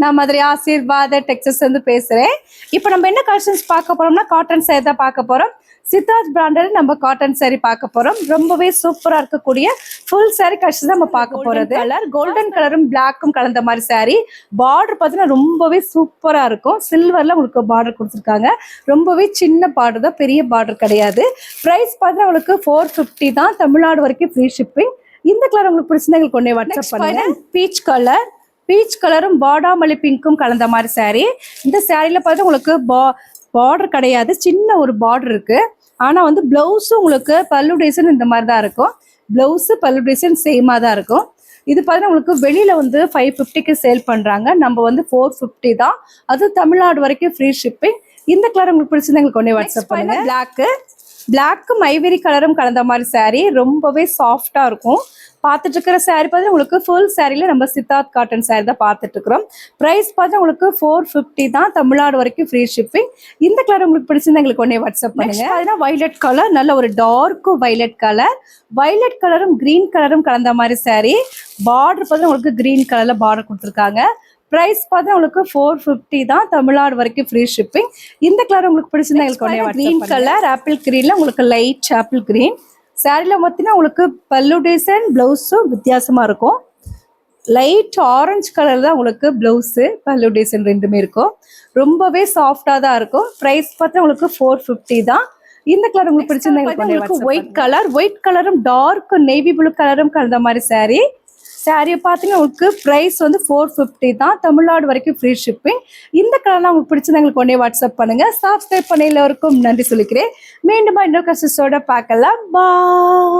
நான் மதுரை ஆசீர்வாத டெக்ஸ்டைல்ஸ் வந்து பேசுறேன். இப்போ நம்ம என்ன கலெக்ஷன்ஸ் பார்க்க போறோம்னா காட்டன் saree தான் பார்க்க போறோம். சித்தார்த் பிராண்டட் நம்ம காட்டன் saree பார்க்க போறோம். ரொம்பவே சூப்பரா இருக்கக்கூடிய ஃபுல் saree கலெக்ஷன் நம்ம பார்க்க போறது. கலர் கோல்டன் கலரும் பிளாக்கும் கலந்த மாதிரி saree. பார்டர் பார்த்தீங்கன்னா ரொம்பவே சூப்பரா இருக்கும். சில்வர்ல உங்களுக்கு பார்டர் கொடுத்துருக்காங்க. ரொம்பவே சின்ன பார்டர் தான், பெரிய பார்டர் கிடையாது. பிரைஸ் பார்த்தீங்கன்னா உங்களுக்கு 450 தான். தமிழ்நாடு வரைக்கும் ஃப்ரீ ஷிப்பிங். இந்த கலர் உங்களுக்கு பிடிச்சிருந்தா எங்களுக்கு ஒன்னே வாட்ஸ்அப் பண்ணுங்க. பீச் கலரும் பாடாமல்லி பிங்க்கும் கலந்த மாதிரி saree. இந்த சாரியில பார்த்து உங்களுக்கு பார்டர் கிடையாது, சின்ன ஒரு பார்டர் இருக்கு. ஆனா வந்து பிளவுஸும் உங்களுக்கு பல்லு டிசைன் இந்த மாதிரி தான் இருக்கும். பிளவுஸ் பல்லு டிசைன் சேமா தான் இருக்கும். இது பார்த்தீங்கன்னா உங்களுக்கு வெளியில வந்து 550க்கு சேல் பண்றாங்க. நம்ம வந்து 450 தான். அது தமிழ்நாடு வரைக்கும் ஃப்ரீ ஷிப்பிங். இந்த கலர் உங்களுக்கு பிடிச்சிருந்தா எங்களுக்கு ஒன்னே வாட்ஸ்அப் பண்ணுங்க. பிளாக்கும் ஐவரி கலரும் கலந்த மாதிரி saree. ரொம்பவே சாஃப்டா இருக்கும். பார்த்துட்டு இருக்கிற saree பார்த்து உங்களுக்கு ஃபுல் சாரியில நம்ம சித்தார்த் காட்டன் saree தான் பார்த்துட்டு இருக்கிறோம். பிரைஸ் பார்த்து உங்களுக்கு 450 தான். தமிழ்நாடு வரைக்கும் ஃப்ரீ ஷிப்பிங். இந்த கலர் உங்களுக்கு பிடிச்சிருந்தா எங்களுக்கு ஒன்னே வாட்ஸ்அப் பண்ணுங்க. அதுனா வயலட் கலர், நல்ல ஒரு டார்க் வயலட் கலர். வயலட் கலரும் கிரீன் கலரும் கலந்த மாதிரி saree. பார்டர் பார்த்து உங்களுக்கு கிரீன் கலர்ல பார்டர் கொடுத்துருக்காங்க. பிரைஸ் பார்த்தா உங்களுக்கு 450 தான். தமிழ்நாடு வரைக்கும் ஃப்ரீ ஷிப்பிங். இந்த கலர் உங்களுக்கு பிடிச்சிருந்தா எங்களுக்கு கிரீன் கலர் ஆப்பிள் கிரீன்ல உங்களுக்கு லைட் ஆப்பிள் கிரீன் சாரில பார்த்தீங்கன்னா உங்களுக்கு பல்லு டிசைன் பிளவுஸும் வித்தியாசமா இருக்கும். லைட் ஆரஞ்சு கலர் தான் உங்களுக்கு பிளவுஸு பல்லு டிசைன் ரெண்டுமே இருக்கும். ரொம்பவே சாஃப்டா தான் இருக்கும். பிரைஸ் பார்த்தா உங்களுக்கு 450 தான். இந்த கலர் உங்களுக்கு பிடிச்சிருந்தா ஒயிட் கலரும் டார்க் நேவி ப்ளூ கலரும் கலந்த மாதிரி saree பார்த்தீங்கன்னா உங்களுக்கு ப்ரைஸ் வந்து 450 தான். தமிழ்நாடு வரைக்கும் ஃப்ரீ ஷிப்பிங். இந்த கலர்லாம் உங்களுக்கு பிடிச்சது எங்களுக்கு ஒன்னே வாட்ஸ்அப் பண்ணுங்க. சப்ஸ்கிரைப் பண்ண எல்லோருக்கும் நன்றி சொல்லிக்கிறேன். மீண்டும் இன்னொரு கஸ்டமர்ஸோட பார்க்கலாம். பாய்.